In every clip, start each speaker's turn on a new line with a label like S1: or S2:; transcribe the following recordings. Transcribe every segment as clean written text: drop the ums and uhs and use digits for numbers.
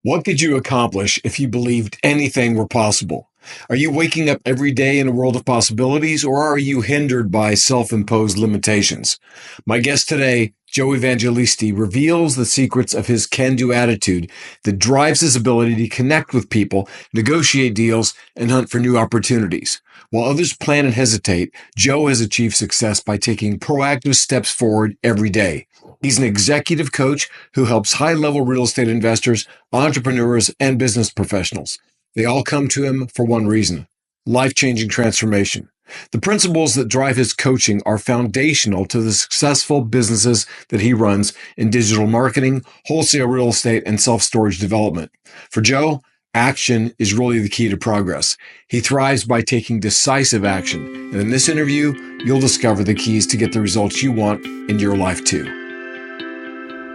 S1: What could you accomplish if you believed anything were possible? Are you waking up every day in a world of possibilities, or are you hindered by self-imposed limitations? My guest today, Joe Evangelisti, reveals the secrets of his can-do attitude that drives his ability to connect with people, negotiate deals, and hunt for new opportunities. While others plan and hesitate, Joe has achieved success by taking proactive steps forward every day. He's an executive coach who helps high-level real estate investors, entrepreneurs, and business professionals. They all come to him for one reason: life-changing transformation. The principles that drive his coaching are foundational to the successful businesses that he runs in digital marketing, wholesale real estate, and self-storage development. For Joe, action is really the key to progress. He thrives by taking decisive action. And in this interview, you'll discover the keys to get the results you want in your life too.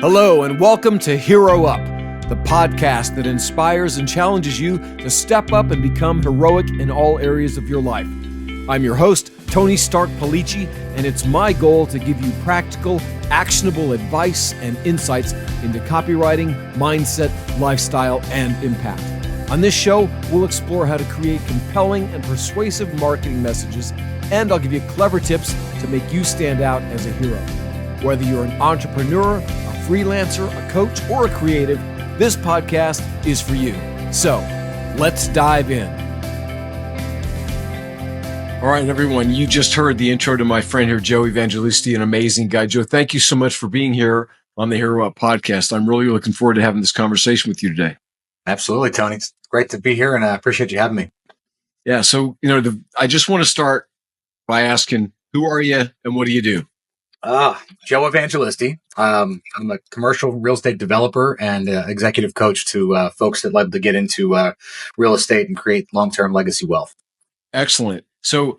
S2: Hello, and welcome to Hero Up, the podcast that inspires and challenges you to step up and become heroic in all areas of your life. I'm your host, Tony Stark Polici, and it's my goal to give you practical, actionable advice and insights into copywriting, mindset, lifestyle, and impact. On this show, we'll explore how to create compelling and persuasive marketing messages, and I'll give you clever tips to make you stand out as a hero. Whether you're an entrepreneur, a freelancer, a coach, or a creative, this podcast is for you. So, let's dive in. All right, everyone, you just heard the intro to my friend here, Joe Evangelisti, an amazing guy. Joe, thank you so much for being here on the Hero Up podcast. I'm really looking forward to having this conversation with you today.
S3: Absolutely, Tony. It's great to be here, and I appreciate you having me.
S2: Yeah, so, I just want to start by asking, who are you and what do you do?
S3: Joe Evangelisti. I'm a commercial real estate developer and executive coach to folks that love to get into real estate and create long-term legacy wealth.
S2: Excellent. So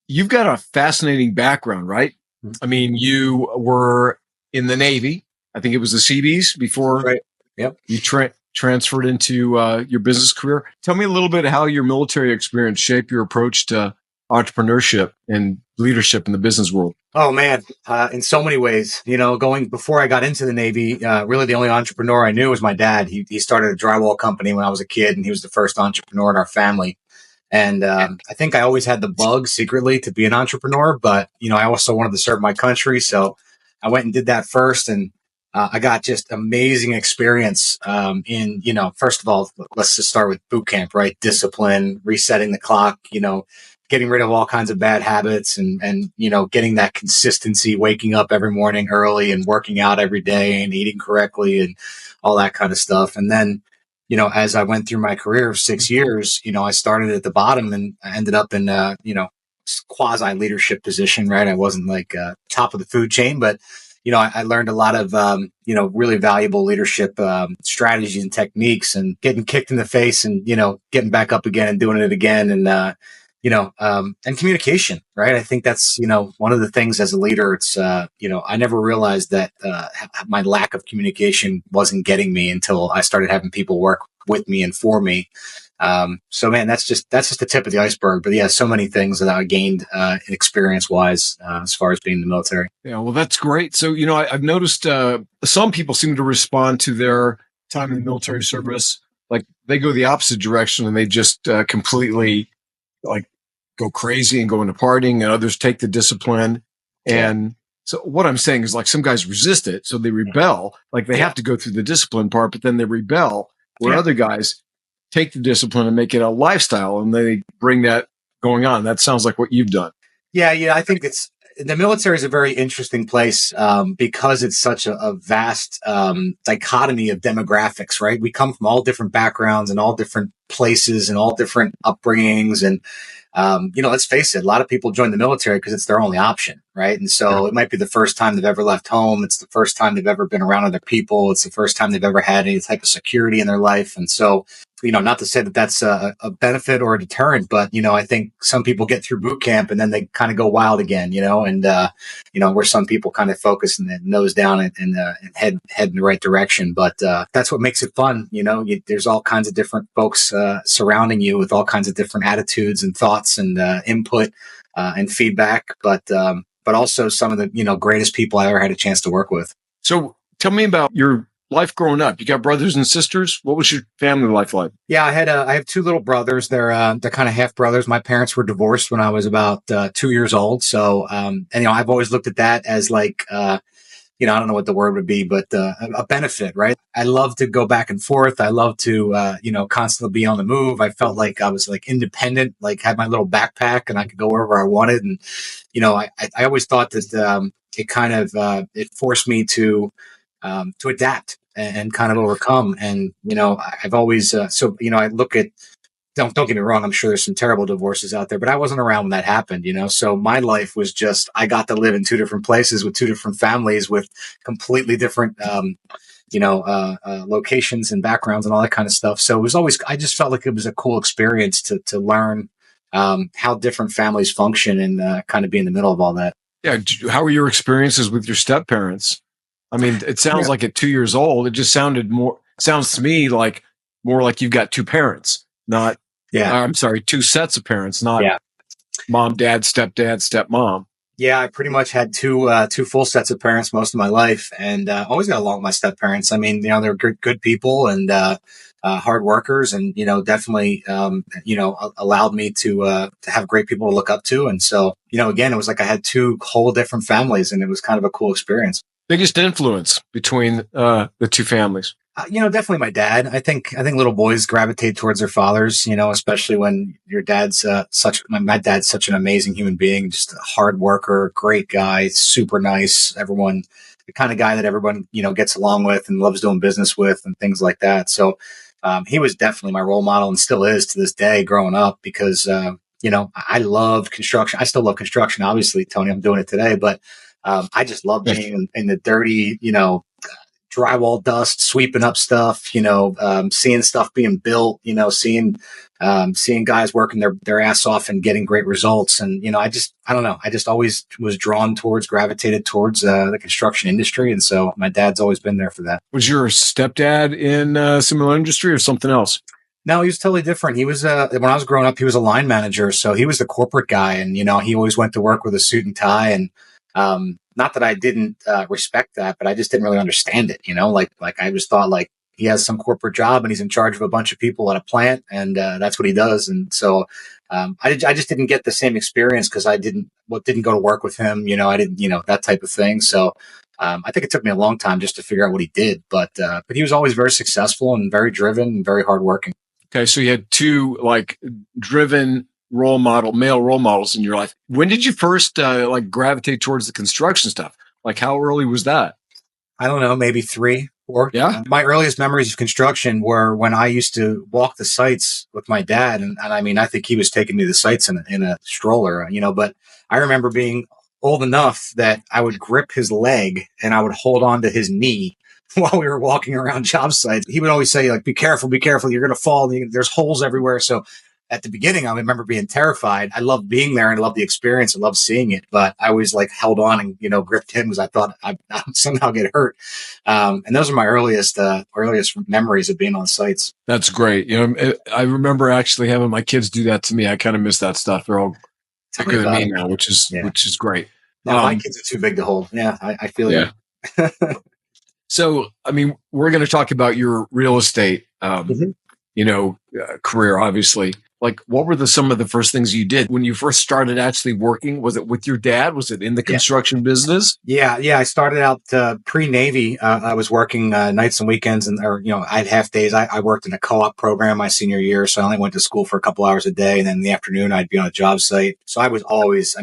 S2: you've got a fascinating background, right? I mean, you were in the Navy. I think it was the Seabees before
S3: Right. Yep.
S2: you transferred into your business career. Tell me a little bit how your military experience shaped your approach to entrepreneurship and leadership in the business world.
S3: Oh, man. In so many ways, before I got into the Navy, really the only entrepreneur I knew was my dad. He started a drywall company when I was a kid, and he was the first entrepreneur in our family. And I think I always had the bug secretly to be an entrepreneur, but, I also wanted to serve my country. So I went and did that first. And I got just amazing experience first of all, let's just start with boot camp, right? Discipline, resetting the clock, getting rid of all kinds of bad habits and getting that consistency, waking up every morning early and working out every day and eating correctly and all that kind of stuff. And then, as I went through my career of 6 years, I started at the bottom and I ended up in, quasi leadership position, right? I wasn't like top of the food chain, but I learned a lot of, really valuable leadership strategies and techniques, and getting kicked in the face and, getting back up again and doing it again. And, and communication, right? I think that's, one of the things as a leader, it's, I never realized that my lack of communication wasn't getting me until I started having people work with me and for me. So man, that's just the tip of the iceberg. But yeah, so many things that I gained experience wise as far as being in the military.
S2: Yeah, well, that's great. So, I've noticed some people seem to respond to their time in the military service like they go the opposite direction and they just completely go crazy and go into partying, and others take the discipline. And so what I'm saying is, like, some guys resist it. So they rebel, like they have to go through the discipline part, but then they rebel, where other guys take the discipline and make it a lifestyle, and they bring that going on. That sounds like what you've done.
S3: Yeah. I think the military is a very interesting place because it's such a vast dichotomy of demographics, right? We come from all different backgrounds and all different places and all different upbringings. And, let's face it, a lot of people join the military because it's their only option, right? And so it might be the first time they've ever left home. It's the first time they've ever been around other people. It's the first time they've ever had any type of security in their life. And so, not to say that that's a benefit or a deterrent, but, I think some people get through boot camp and then they kind of go wild again, and, where some people kind of focus and then nose down and head in the right direction. But that's what makes it fun. There's all kinds of different folks surrounding you with all kinds of different attitudes and thoughts and input and feedback, but also some of the, greatest people I ever had a chance to work with.
S2: So tell me about your
S1: life growing up? You got brothers and sisters. What was your family life like?
S3: Yeah, I have two little brothers. They're kind of half brothers. My parents were divorced when I was about 2 years old. So, and I've always looked at that as like, I don't know what the word would be, but a benefit, right? I love to go back and forth. I love to, constantly be on the move. I felt like I was like independent, like had my little backpack and I could go wherever I wanted. And, I always thought that it kind of it forced me to adapt and kind of overcome. And, I've always, I look at, don't get me wrong. I'm sure there's some terrible divorces out there, but I wasn't around when that happened, So my life was just, I got to live in two different places with two different families with completely different, locations and backgrounds and all that kind of stuff. So it was always, I just felt like it was a cool experience to learn, how different families function and kind of be in the middle of all that.
S1: Yeah. How were your experiences with your step parents? I mean, it sounds like at 2 years old, it just sounds to me like more like you've got two parents, not, I'm sorry, two sets of parents, not mom, dad, stepmom.
S3: Yeah, I pretty much had two full sets of parents most of my life, and always got along with my step parents. I mean, they're good people and hard workers, and definitely allowed me to have great people to look up to. And so, again, it was like I had two whole different families, and it was kind of a cool experience.
S1: Biggest influence between the two families?
S3: Definitely my dad. I think little boys gravitate towards their fathers, especially when your dad's my dad's such an amazing human being, just a hard worker, great guy, super nice. The kind of guy that everyone, gets along with and loves doing business with and things like that. So, he was definitely my role model and still is to this day growing up because, I loved construction. I still love construction. Obviously, Tony, I'm doing it today, but, I just love being in the dirty, drywall dust, sweeping up stuff, seeing stuff being built, seeing guys working their ass off and getting great results. And, I don't know. I just always was gravitated towards the construction industry. And so my dad's always been there for that.
S1: Was your stepdad in a similar industry or something else?
S3: No, he was totally different. He was, when I was growing up, he was a line manager. So he was the corporate guy and, he always went to work with a suit and tie and, not that I didn't respect that, but I just didn't really understand it. Like I just thought like he has some corporate job and he's in charge of a bunch of people at a plant, and that's what he does. And so I just didn't get the same experience because I didn't go to work with him. I didn't, that type of thing. So I think it took me a long time just to figure out what he did, but he was always very successful and very driven and very hardworking.
S1: Okay, so you had two like driven male role models in your life. When did you first gravitate towards the construction stuff? Like how early was that?
S3: I don't know, maybe 3, 4.
S1: Yeah.
S3: My earliest memories of construction were when I used to walk the sites with my dad. And I mean, I think he was taking me to the sites in a stroller, but I remember being old enough that I would grip his leg and I would hold on to his knee while we were walking around job sites. He would always say like, be careful, you're going to fall. There's holes everywhere. So at the beginning, I remember being terrified. I loved being there and I loved the experience. I loved seeing it, but I always like held on and, gripped him because I thought I would somehow get hurt. And those are my earliest memories of being on sites.
S1: That's great. I remember actually having my kids do that to me. I kind of miss that stuff. They're all bigger than me now, which is great.
S3: No, my kids are too big to hold. Yeah, I feel you.
S1: So, I mean, we're going to talk about your real estate, career, obviously. Like, what were some of the first things you did when you first started actually working? Was it with your dad? Was it in the construction business?
S3: Yeah. I started out pre-Navy. I was working nights and weekends, I had half days. I worked in a co-op program my senior year, so I only went to school for a couple hours a day, and then in the afternoon I'd be on a job site. So I was always,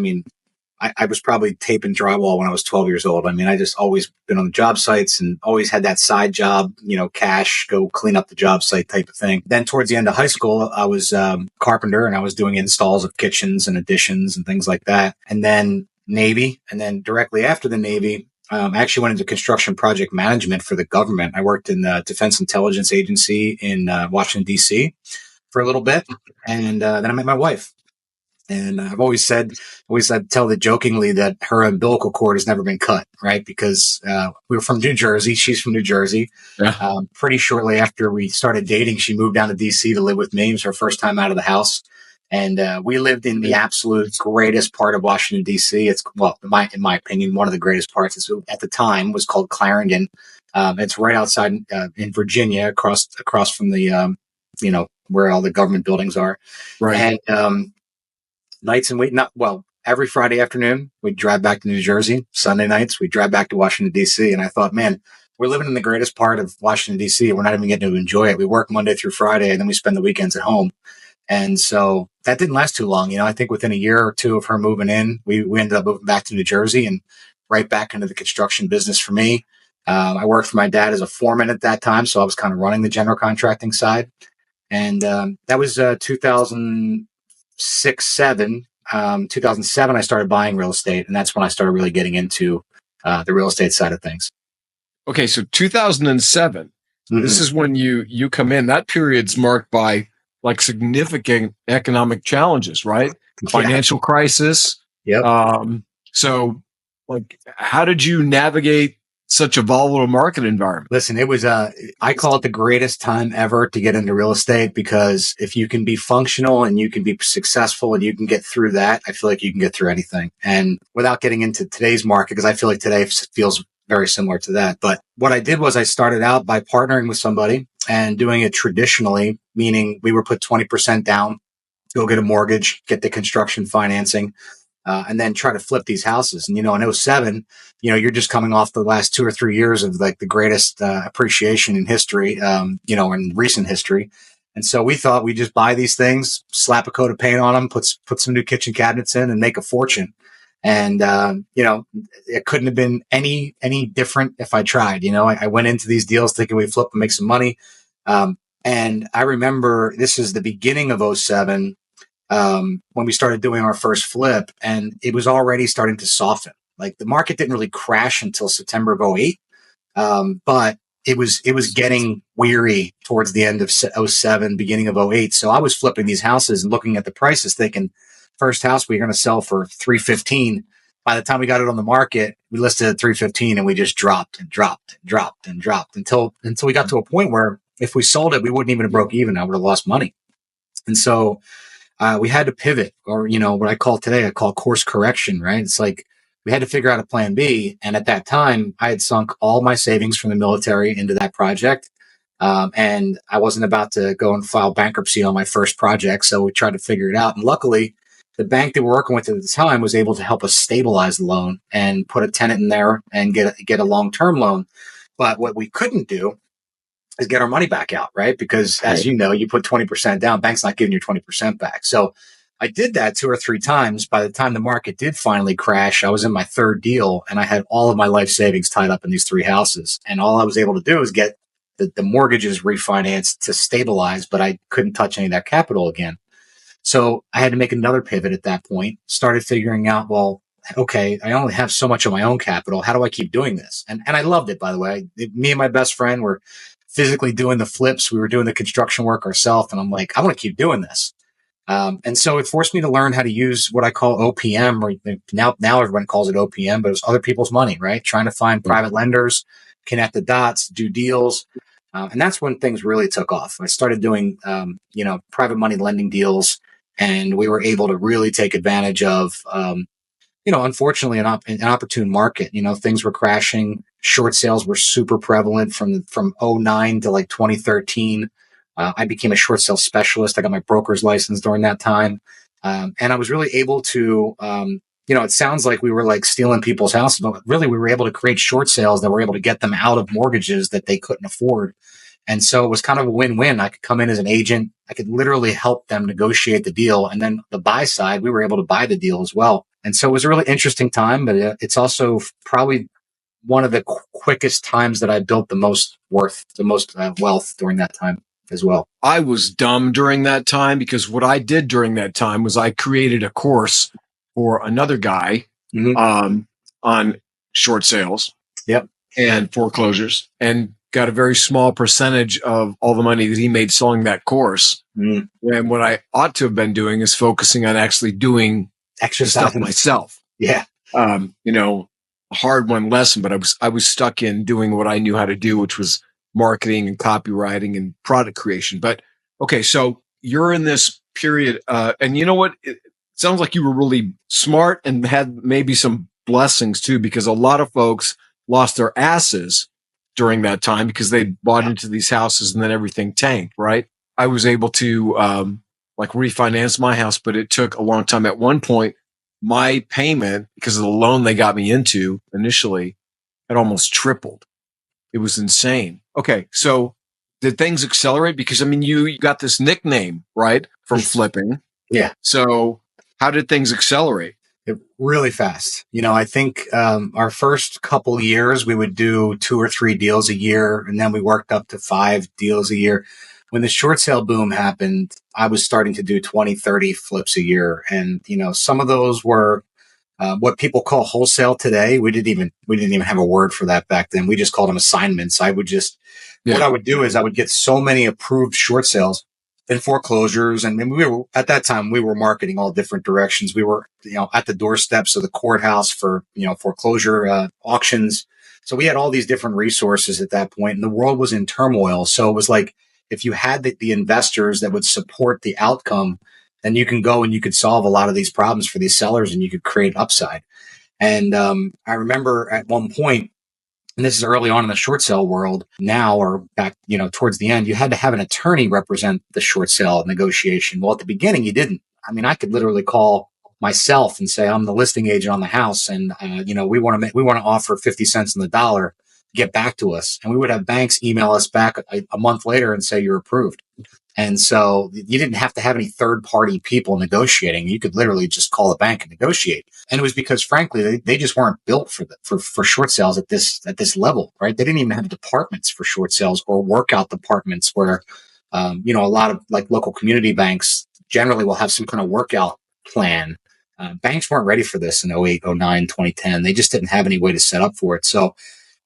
S3: I was probably taping drywall when I was 12 years old. I just always been on the job sites and always had that side job, cash, go clean up the job site type of thing. Then towards the end of high school, I was carpenter and I was doing installs of kitchens and additions and things like that. And then Navy. And then directly after the Navy, I actually went into construction project management for the government. I worked in the Defense Intelligence Agency in Washington, D.C. for a little bit. And then I met my wife. And I've always tell it jokingly that her umbilical cord has never been cut, right? Because we were from New Jersey. She's from New Jersey. Yeah. Pretty shortly after we started dating, she moved down to D.C. to live with me. It was her first time out of the house. And we lived in the absolute greatest part of Washington, D.C. It's, in my opinion, one of the greatest parts. At the time was called Clarendon. It's right outside in Virginia, across from the where all the government buildings are.
S1: Right.
S3: And nights and every Friday afternoon we'd drive back to New Jersey. Sunday nights we'd drive back to Washington D.C. And I thought, man, we're living in the greatest part of Washington D.C. We're not even getting to enjoy it. We work Monday through Friday, and then we spend the weekends at home. And so that didn't last too long. I think within a year or two of her moving in, we ended up moving back to New Jersey and right back into the construction business for me. I worked for my dad as a foreman at that time, so I was kind of running the general contracting side. And that was 2006, 7. 2007, I started buying real estate, and that's when I started really getting into the real estate side of things.
S1: Okay, so 2007, this is when you come in. That period's marked by like significant economic challenges, right? Financial crisis.
S3: Yep.
S1: So like, how did you navigate such a volatile market environment?
S3: Listen, it was, I call it the greatest time ever to get into real estate, because if you can be functional and you can be successful and you can get through that, I feel like you can get through anything. And without getting into today's market, because I feel like today feels very similar to that. But what I did was I started out by partnering with somebody and doing it traditionally, meaning we would put 20% down, go get a mortgage, get the construction financing, and then try to flip these houses. And, in 07, you're just coming off the last 2 or 3 years of like the greatest appreciation in history, in recent history. And so we thought we'd just buy these things, slap a coat of paint on them, put some new kitchen cabinets in, and make a fortune. And, it couldn't have been any different if I tried. I went into these deals thinking we'd flip and make some money. And I remember this is the beginning of 07, when we started doing our first flip, and it was already starting to soften. Like the market didn't really crash until September of 08. But it was getting weary towards the end of 07, beginning of 08. So I was flipping these houses and looking at the prices thinking, first house we're going to sell for $315. By the time we got it on the market, we listed at $315, and we just dropped and dropped and dropped and dropped until we got to a point where if we sold it, we wouldn't even have broke even. I would have lost money. And so we had to pivot, or, what I call course correction, right? It's like we had to figure out a plan B. And at that time, I had sunk all my savings from the military into that project. And I wasn't about to go and file bankruptcy on my first project. So we tried to figure it out. And luckily, the bank that we're working with at the time was able to help us stabilize the loan and put a tenant in there and get a long-term loan. But what we couldn't do is get our money back out, right? Because as you know, you put 20% down, bank's not giving you 20% back. So I did that 2 or 3 times. By the time the market did finally crash, I was in my third deal, and I had all of my life savings tied up in these 3 houses. And all I was able to do is get the mortgages refinanced to stabilize, but I couldn't touch any of that capital again. So I had to make another pivot at that point, started figuring out, well, okay, I only have so much of my own capital. How do I keep doing this? And I loved it, by the way. Me and my best friend were physically doing the flips. We were doing the construction work ourselves. And I'm like, I want to keep doing this. And so it forced me to learn how to use what I call OPM, or now everyone calls it OPM, but it's other people's money, right? Trying to find private lenders, connect the dots, do deals. And that's when things really took off. I started doing, private money lending deals, and we were able to really take advantage of, unfortunately, an opportune market. Things were crashing. Short sales were super prevalent from 09 to like 2013. I became a short sale specialist. I got my broker's license during that time. And I was really able to, it sounds like we were like stealing people's houses, but really we were able to create short sales that were able to get them out of mortgages that they couldn't afford. And so it was kind of a win-win. I could come in as an agent. I could literally help them negotiate the deal. And then the buy side, we were able to buy the deal as well. And so it was a really interesting time, but it's also probably one of the quickest times that I built the most wealth during that time as well.
S1: I was dumb during that time, because what I did during that time was I created a course for another guy on short sales and foreclosures, and got a very small percentage of all the money that he made selling that course. And what I ought to have been doing is focusing on actually doing extra stuff myself.
S3: Yeah.
S1: Hard won lesson, but I was stuck in doing what I knew how to do, which was marketing and copywriting and product creation. But okay, so you're in this period, and you know what? It sounds like you were really smart and had maybe some blessings too, because a lot of folks lost their asses during that time because they bought into these houses and then everything tanked, right? I was able to like refinance my house, but it took a long time. At one point, my payment, because of the loan they got me into initially, had almost tripled. It was insane. Okay, so did things accelerate? Because I mean, you got this nickname, right, from flipping.
S3: Yeah.
S1: So how did things accelerate?
S3: Really fast. I think our first couple years we would do 2 or 3 deals a year, and then we worked up to 5 deals a year. When the short sale boom happened, I was starting to do 20, 30 flips a year, and some of those were what people call wholesale today. We didn't even have a word for that back then. We just called them assignments. What I would do is I would get so many approved short sales and foreclosures. And at that time, we were marketing all different directions. We were, at the doorsteps of the courthouse for, foreclosure auctions. So we had all these different resources at that point, and the world was in turmoil. So it was like, if you had the investors that would support the outcome, then you can go and you could solve a lot of these problems for these sellers and you could create upside. And I remember at one point, and this is early on in the short sale world now, or back, towards the end, you had to have an attorney represent the short sale negotiation. Well, at the beginning, you didn't. I mean, I could literally call myself and say, I'm the listing agent on the house. And, we want to offer 50 cents on the dollar, get back to us. And we would have banks email us back a month later and say, you're approved. And so you didn't have to have any third party people negotiating. You could literally just call the bank and negotiate. And it was because, frankly, they just weren't built for short sales at this level, right? They didn't even have departments for short sales or workout departments where, a lot of like local community banks generally will have some kind of workout plan. Banks weren't ready for this in 08, 09, 2010. They just didn't have any way to set up for it. So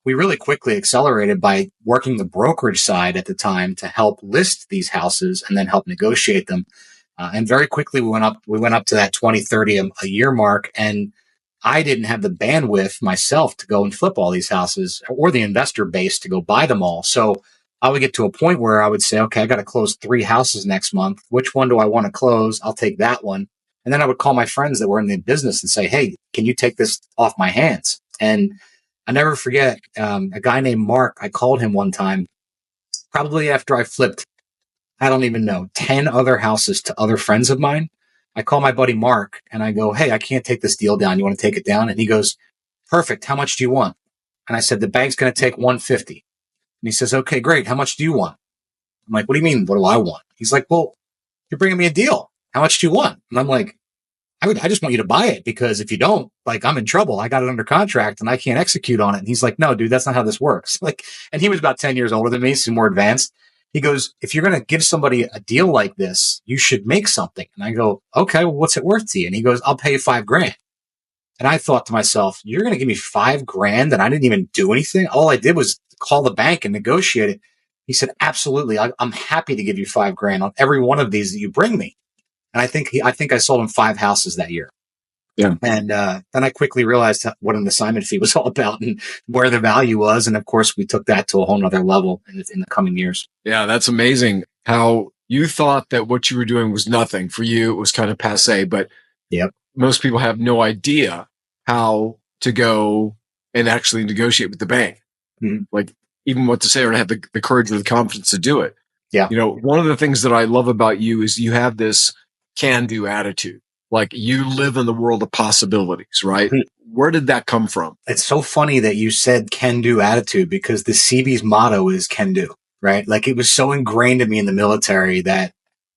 S3: we really quickly accelerated by working the brokerage side at the time to help list these houses and then help negotiate them. And very quickly we went up to that 20, 30 a year mark. And I didn't have the bandwidth myself to go and flip all these houses or the investor base to go buy them all. So I would get to a point where I would say, okay, I got to close 3 houses next month. Which one do I want to close? I'll take that one. And then I would call my friends that were in the business and say, hey, can you take this off my hands? And I never forget a guy named Mark. I called him one time, probably after I flipped, I don't even know, 10 other houses to other friends of mine. I call my buddy Mark and I go, hey, I can't take this deal down. You want to take it down? And he goes, perfect. How much do you want? And I said, the bank's going to take 150. And he says, okay, great. How much do you want? I'm like, what do you mean? What do I want? He's like, well, you're bringing me a deal. How much do you want? And I'm like, I just want you to buy it, because if you don't, like, I'm in trouble. I got it under contract and I can't execute on it. And he's like, no, dude, that's not how this works. And he was about 10 years older than me, so more advanced. He goes, if you're going to give somebody a deal like this, you should make something. And I go, okay, well, what's it worth to you? And he goes, I'll pay you $5,000. And I thought to myself, you're going to give me $5,000 and I didn't even do anything. All I did was call the bank and negotiate it. He said, absolutely. I'm happy to give you $5,000 on every one of these that you bring me. And I think I sold him 5 houses that year.
S1: Yeah.
S3: And then I quickly realized what an assignment fee was all about and where the value was. And of course, we took that to a whole nother level in the coming years.
S1: Yeah, that's amazing how you thought that what you were doing was nothing. For you, it was kind of passé, but
S3: yep.
S1: Most people have no idea how to go and actually negotiate with the bank.
S3: Mm-hmm.
S1: Like, even what to say, or to have the courage or the confidence to do it.
S3: Yeah.
S1: One of the things that I love about you is you have this can-do attitude. Like, you live in the world of possibilities, right? Mm-hmm. Where did that come from?
S3: It's so funny that you said can-do attitude, because the CB's motto is can-do, right? Like, it was so ingrained in me in the military that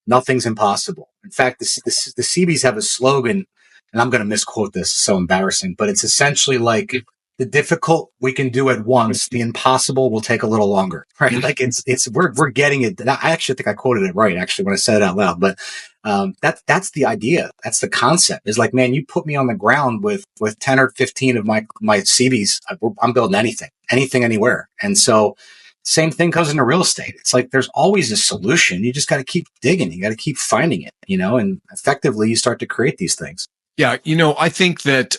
S3: nothing's impossible. In fact, the CBs have a slogan, and I'm going to misquote this, it's so embarrassing, but it's essentially like, the difficult we can do at once, the impossible will take a little longer, right? Like, we're getting it. I actually think I quoted it right, actually, when I said it out loud, but that's the idea. That's the concept, is like, man, you put me on the ground with 10 or 15 of my CBs, I'm building anything, anywhere. And so same thing comes into real estate. It's like, there's always a solution. You just got to keep digging. You got to keep finding it, and effectively you start to create these things.
S1: Yeah, I think that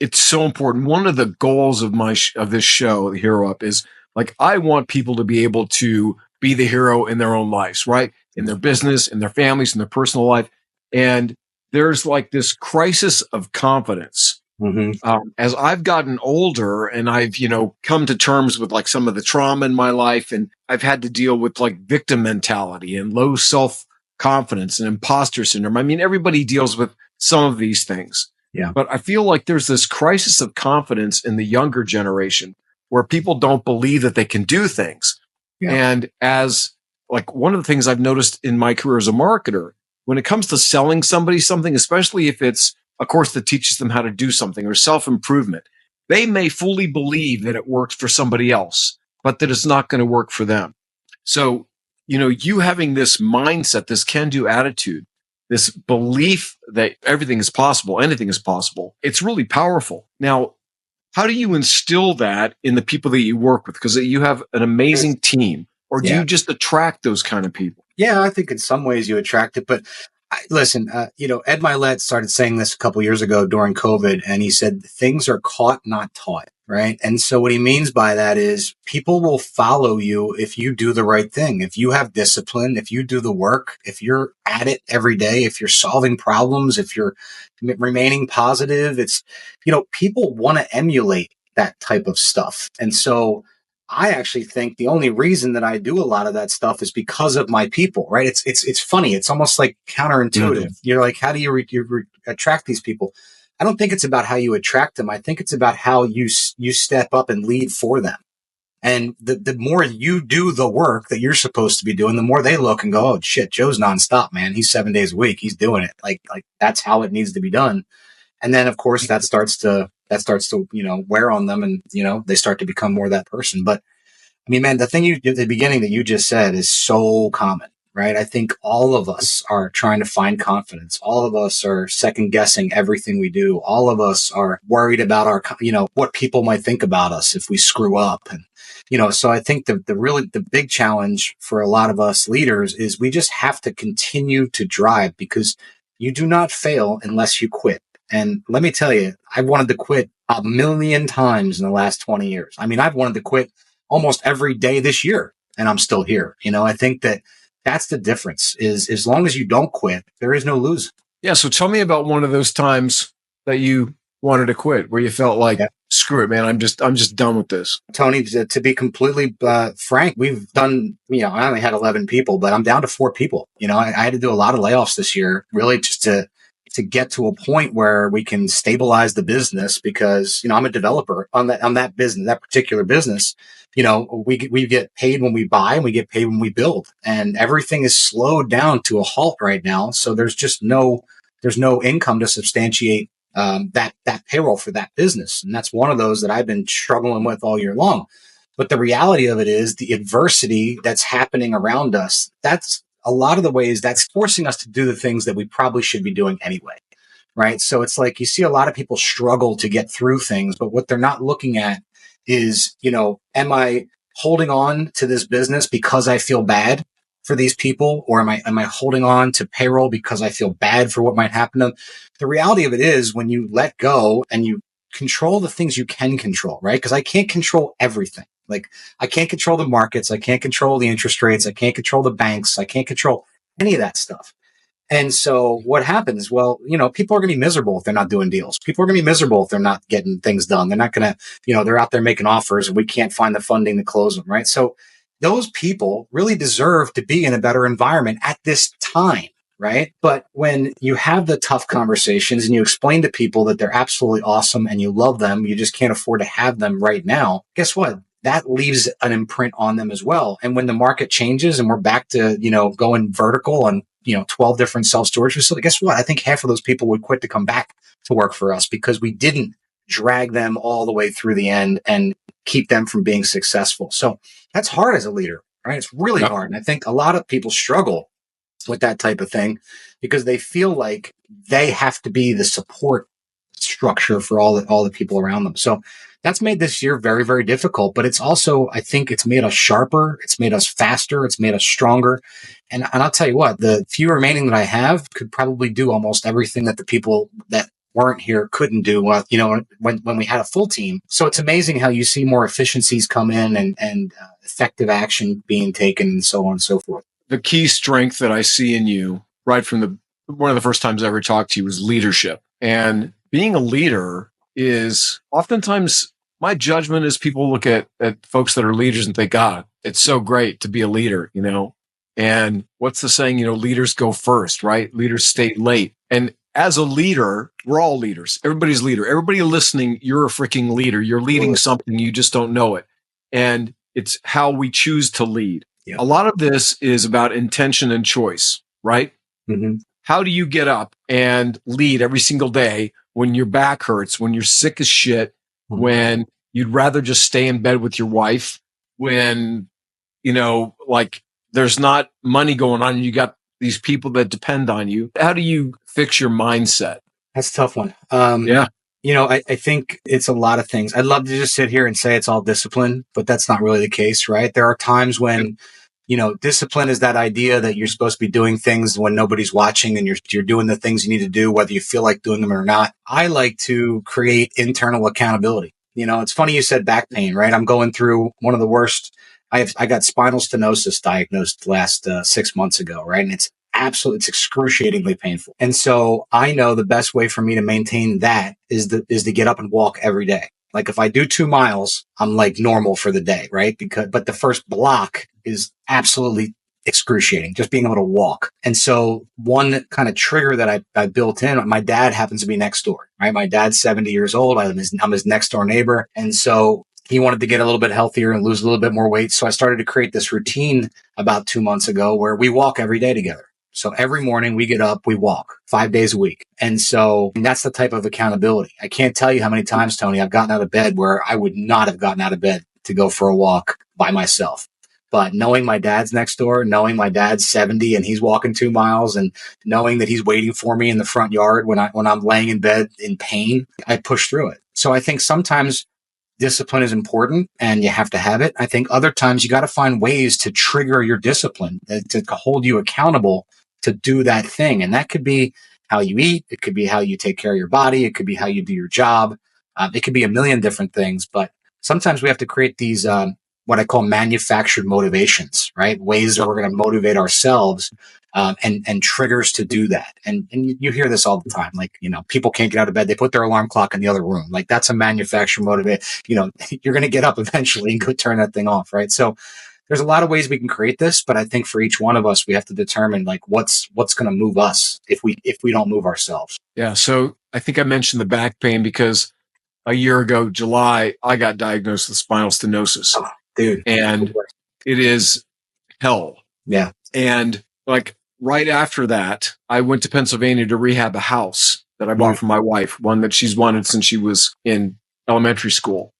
S1: it's so important. One of the goals of of this show, the Hero Up, is like, I want people to be able to be the hero in their own lives, right? In their business, in their families, in their personal life. And there's like this crisis of confidence
S3: Hmm.
S2: As I've gotten older and I've, come to terms with like some of the trauma in my life, and I've had to deal with like victim mentality and low self confidence and imposter syndrome. I mean, everybody deals with some of these things,
S3: Yeah.
S2: but I feel like there's this crisis of confidence in the younger generation where people don't believe that they can do things.
S3: Yeah.
S2: And as like one of the things I've noticed in my career as a marketer, when it comes to selling somebody something, especially if it's a course that teaches them how to do something or self improvement, they may fully believe that it works for somebody else, but that it's not going to work for them. So, you having this mindset, this can do attitude, this belief that everything is possible, anything is possible, it's really powerful. Now, how do you instill that in the people that you work with? Because you have an amazing team, or do
S3: Yeah.
S2: you just attract those kind of people?
S3: Yeah, I think in some ways you attract it, but listen, Ed Milet started saying this a couple years ago during COVID, and he said things are caught, not taught, right? And so what he means by that is people will follow you if you do the right thing, if you have discipline, if you do the work, if you're at it every day, if you're solving problems, if you're remaining positive. It's, people want to emulate that type of stuff. And so I actually think the only reason that I do a lot of that stuff is because of my people, right? It's funny. It's almost like counterintuitive.
S2: Mhm.
S3: You're like, how do you attract these people? I don't think it's about how you attract them. I think it's about how you step up and lead for them. And the more you do the work that you're supposed to be doing, the more they look and go, oh shit, Joe's nonstop, man. He's 7 days a week. He's doing it. Like that's how it needs to be done. And then of course that starts to, wear on them, and, they start to become more that person. But I mean, man, the thing you did at the beginning that you just said is so common, right? I think all of us are trying to find confidence. All of us are second guessing everything we do. All of us are worried about what people might think about us if we screw up. And, so I think the big challenge for a lot of us leaders is we just have to continue to drive, because you do not fail unless you quit. And let me tell you, I've wanted to quit a million times in the last 20 years. I mean, I've wanted to quit almost every day this year, and I'm still here. I think that's the difference, is as long as you don't quit, there is no losing.
S2: Yeah. So tell me about one of those times that you wanted to quit, where you felt like,
S3: Yeah.
S2: screw it, man. I'm just done with this.
S3: Tony, to be completely frank, we've done, I only had 11 people, but I'm down to 4 people. I had to do a lot of layoffs this year, really just to get to a point where we can stabilize the business, because, I'm a developer on that business, that particular business. We get paid when we buy, and we get paid when we build, and everything is slowed down to a halt right now. So there's no income to substantiate that payroll for that business. And that's one of those that I've been struggling with all year long. But the reality of it is the adversity that's happening around us, that's a lot of the ways that's forcing us to do the things that we probably should be doing anyway. Right. So it's like you see a lot of people struggle to get through things, but what they're not looking at is, am I holding on to this business because I feel bad for these people? Or am I holding on to payroll because I feel bad for what might happen to them? The reality of it is, when you let go and you control the things you can control, right? Because I can't control everything. Like, I can't control the markets. I can't control the interest rates. I can't control the banks. I can't control any of that stuff. And so what happens? Well, people are going to be miserable if they're not doing deals. People are going to be miserable if they're not getting things done. They're not going to, they're out there making offers and we can't find the funding to close them, right? So those people really deserve to be in a better environment at this time, right? But when you have the tough conversations and you explain to people that they're absolutely awesome and you love them, you just can't afford to have them right now. Guess what? That leaves an imprint on them as well. And when the market changes and we're back to, going vertical on, 12 different self-storage facilities, guess what? I think half of those people would quit to come back to work for us, because we didn't drag them all the way through the end and keep them from being successful. So that's hard as a leader, right? It's really hard. And I think a lot of people struggle with that type of thing because they feel like they have to be the support structure for all the people around them. So that's made this year very, very difficult, but it's also, I think it's made us sharper. It's made us faster. It's made us stronger. And I'll tell you what, the few remaining that I have could probably do almost everything that the people that weren't here couldn't do, when we had a full team. So it's amazing how you see more efficiencies come in and effective action being taken and so on and so forth.
S2: The key strength that I see in you right from one of the first times I ever talked to you was leadership. And being a leader is oftentimes my judgment is people look at folks that are leaders and think, God, it's so great to be a leader, and what's the saying, leaders go first, right? Leaders stay late. And as a leader, we're all leaders. Everybody's a leader. Everybody listening, you're a freaking leader. You're leading something. You just don't know it. And it's how we choose to lead.
S3: Yep.
S2: A lot of this is about intention and choice, right?
S3: Mm-hmm.
S2: How do you get up and lead every single day when your back hurts, when you're sick as shit, when you'd rather just stay in bed with your wife, when, like there's not money going on and you got these people that depend on you? How do you fix your mindset?
S3: That's a tough one.
S2: Yeah.
S3: I think it's a lot of things. I'd love to just sit here and say it's all discipline, but that's not really the case, right? There are times when, discipline is that idea that you're supposed to be doing things when nobody's watching and you're doing the things you need to do, whether you feel like doing them or not. I like to create internal accountability. It's funny you said back pain, right? I'm going through one of the worst. I got spinal stenosis diagnosed last 6 months ago, right? And it's excruciatingly painful. And so I know the best way for me to maintain that is to get up and walk every day. Like if I do 2 miles, I'm like normal for the day, right? But the first block is absolutely excruciating, just being able to walk. And so one kind of trigger that I built in, my dad happens to be next door, right? My dad's 70 years old. I'm his next door neighbor. And so he wanted to get a little bit healthier and lose a little bit more weight. So I started to create this routine about 2 months ago where we walk every day together. So every morning we get up, we walk 5 days a week. And so that's the type of accountability. I can't tell you how many times, Tony, I've gotten out of bed where I would not have gotten out of bed to go for a walk by myself. But knowing my dad's next door, knowing my dad's 70 and he's walking 2 miles, and knowing that he's waiting for me in the front yard when I'm laying in bed in pain, I push through it. So I think sometimes discipline is important and you have to have it. I think other times you got to find ways to trigger your discipline, to hold you accountable to do that thing. And that could be how you eat. It could be how you take care of your body. It could be how you do your job. It could be a million different things, but sometimes we have to create these, what I call manufactured motivations, right? Ways that we're going to motivate ourselves, and triggers to do that. And you hear this all the time. Like, people can't get out of bed. They put their alarm clock in the other room. Like that's a manufactured motivate. You're going to get up eventually and go turn that thing off. Right. So there's a lot of ways we can create this, but I think for each one of us, we have to determine like what's going to move us if we don't move ourselves.
S2: Yeah. So I think I mentioned the back pain because a year ago, July, I got diagnosed with spinal stenosis.
S3: Oh, dude.
S2: And it is hell.
S3: Yeah.
S2: And like right after that, I went to Pennsylvania to rehab a house that I bought for my wife, one that she's wanted since she was in elementary school.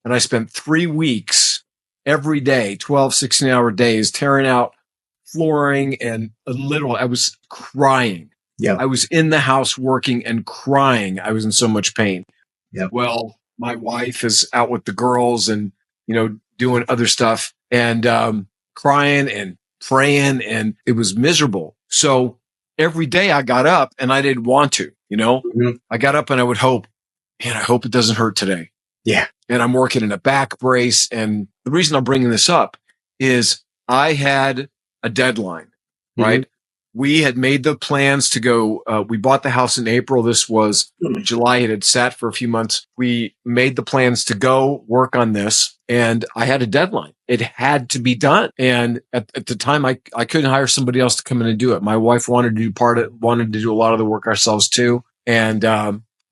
S2: And I spent 3 weeks every day, 12, 16-hour days, tearing out flooring and I was crying.
S3: Yeah.
S2: I was in the house working and crying. I was in so much pain.
S3: Yeah.
S2: Well, my wife is out with the girls and, doing other stuff and crying and praying, and it was miserable. So every day I got up and I didn't want to, I got up and I would hope, man, I hope it doesn't hurt today.
S3: Yeah.
S2: And I'm working in a back brace. And the reason I'm bringing this up is I had a deadline, right? We had made the plans to go. We bought the house in April. This was July. It had sat for a few months. We made the plans to go work on this, and I had a deadline. It had to be done. And at the time, I couldn't hire somebody else to come in and do it. My wife wanted to do a lot of the work ourselves too. And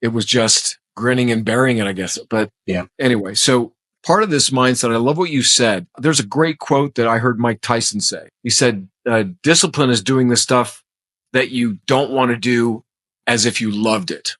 S2: it was just grinning and bearing it, I guess. But
S3: yeah.
S2: Anyway, so part of this mindset, I love what you said. There's a great quote that I heard Mike Tyson say. He said, discipline is doing the stuff that you don't want to do as if you loved it.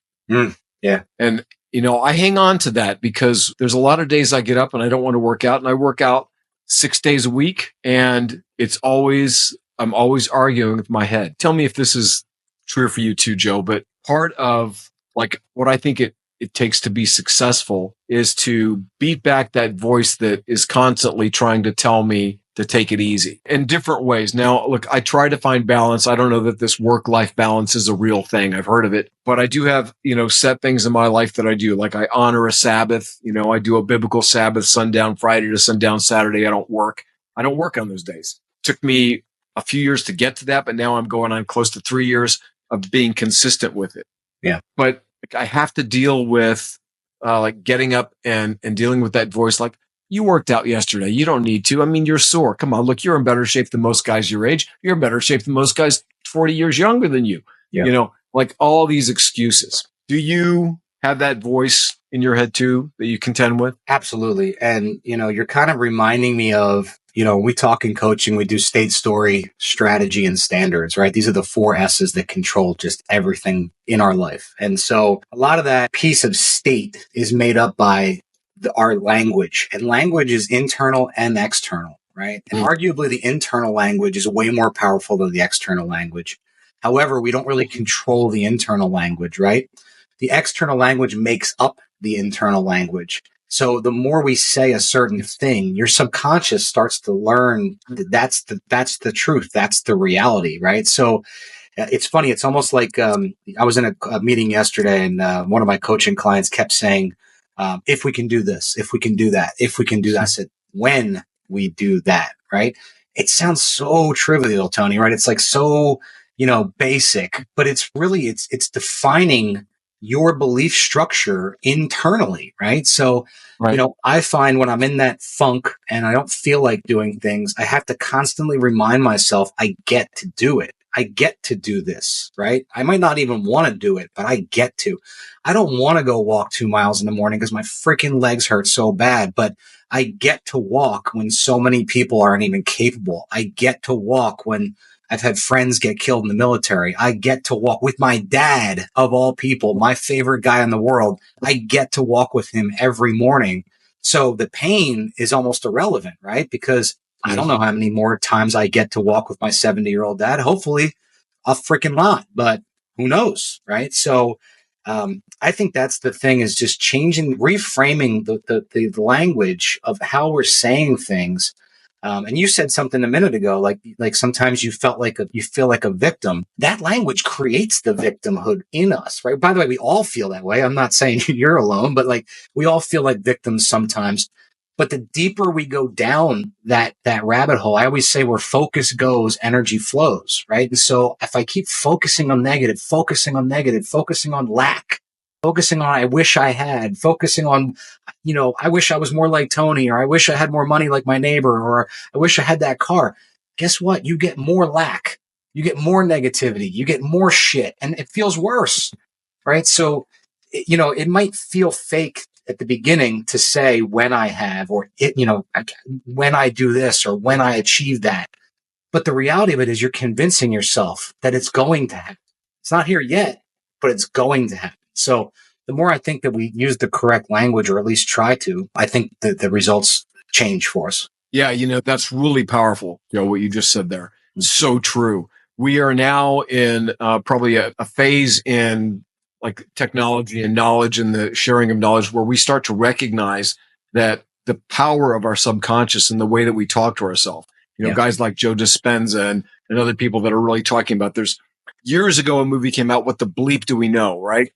S3: Yeah.
S2: And, I hang on to that because there's a lot of days I get up and I don't want to work out, and I work out 6 days a week, and I'm always arguing with my head. Tell me if this is true for you too, Joe, but part of like what I think it takes to be successful is to beat back that voice that is constantly trying to tell me to take it easy in different ways. Now, look, I try to find balance. I don't know that this work-life balance is a real thing. I've heard of it, but I do have, set things in my life that I do. Like I honor a Sabbath. I do a biblical Sabbath, sundown Friday to sundown Saturday. I don't work on those days. It took me a few years to get to that, but now I'm going on close to 3 years of being consistent with it.
S3: Yeah.
S2: But I have to deal with like getting up and dealing with that voice, like, you worked out yesterday. You don't need to. I mean, you're sore. Come on, look, you're in better shape than most guys your age. You're in better shape than most guys 40 years younger than you.
S3: Yeah.
S2: You know, like all these excuses. Do you have that voice in your head too that you contend with?
S3: Absolutely. And, you're kind of reminding me of, we talk in coaching, we do state, story, strategy, and standards, right? These are the 4 S's that control just everything in our life. And so a lot of that piece of state is made up by our language, and language is internal and external, right? And arguably the internal language is way more powerful than the external language. However, we don't really control the internal language, right? The external language makes up the internal language. So the more we say a certain thing, your subconscious starts to learn that that's the truth. That's the reality, right? So it's funny. It's almost like I was in a meeting yesterday, and one of my coaching clients kept saying, if we can do this, if we can do that, if we can do that. I said, when we do that, right? It sounds so trivial, Tony, right? It's like so, basic, but it's really, it's defining your belief structure internally, right? So,
S2: Right.
S3: I find when I'm in that funk and I don't feel like doing things, I have to constantly remind myself I get to do it. I get to do this, right? I might not even want to do it, but I get to. I don't want to go walk 2 miles in the morning because my freaking legs hurt so bad, but I get to walk when so many people aren't even capable. I get to walk when I've had friends get killed in the military. I get to walk with my dad, of all people, my favorite guy in the world. I get to walk with him every morning. So the pain is almost irrelevant, right? Because I don't know how many more times I get to walk with my 70-year-old dad. Hopefully a freaking lot, but who knows, right? So I think that's the thing, is just changing, reframing the language of how we're saying things. And you said something a minute ago, like sometimes you feel like a victim. That language creates the victimhood in us, right? By the way, we all feel that way. I'm not saying you're alone, but like we all feel like victims sometimes. But the deeper we go down that rabbit hole, I always say where focus goes, energy flows, right? And so if I keep focusing on negative, focusing on lack, focusing on I wish I had, focusing on, I wish I was more like Tony, or I wish I had more money like my neighbor, or I wish I had that car. Guess what? You get more lack. You get more negativity. You get more shit, and it feels worse, right? So, it might feel fake at the beginning to say when I have, or when I do this, or when I achieve that. But the reality of it is you're convincing yourself that it's going to happen. It's not here yet, but it's going to happen. So the more I think that we use the correct language, or at least try to, I think that the results change for us.
S2: Yeah, that's really powerful, Joe, what you just said there. So true. We are now in probably a phase in like technology and knowledge and the sharing of knowledge where we start to recognize that the power of our subconscious and the way that we talk to ourselves. Guys like Joe Dispenza and other people that are really talking about, there's years ago, a movie came out, What the Bleep Do We Know, right?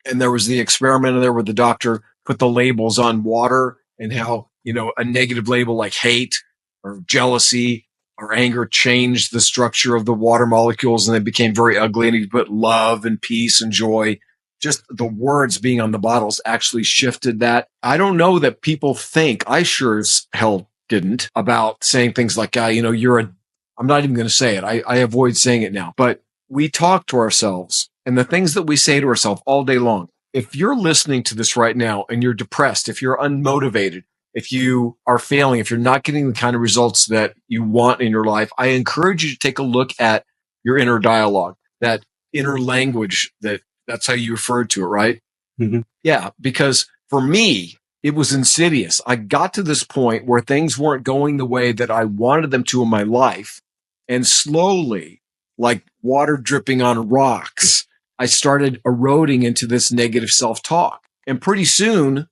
S2: And there was the experiment in there where the doctor put the labels on water, and how, a negative label like hate or jealousy or anger changed the structure of the water molecules, and they became very ugly. And he put love and peace and joy. Just the words being on the bottles actually shifted that. I don't know that people think, I sure as hell didn't, about saying things like, I'm not even going to say it. I avoid saying it now, but we talk to ourselves, and the things that we say to ourselves all day long. If you're listening to this right now and you're depressed, if you're unmotivated, if you are failing, if you're not getting the kind of results that you want in your life, I encourage you to take a look at your inner dialogue, that inner language, that's how you referred to it, right?
S3: Mm-hmm.
S2: Yeah, because for me, it was insidious. I got to this point where things weren't going the way that I wanted them to in my life. And slowly, like water dripping on rocks, I started eroding into this negative self-talk. And pretty soon,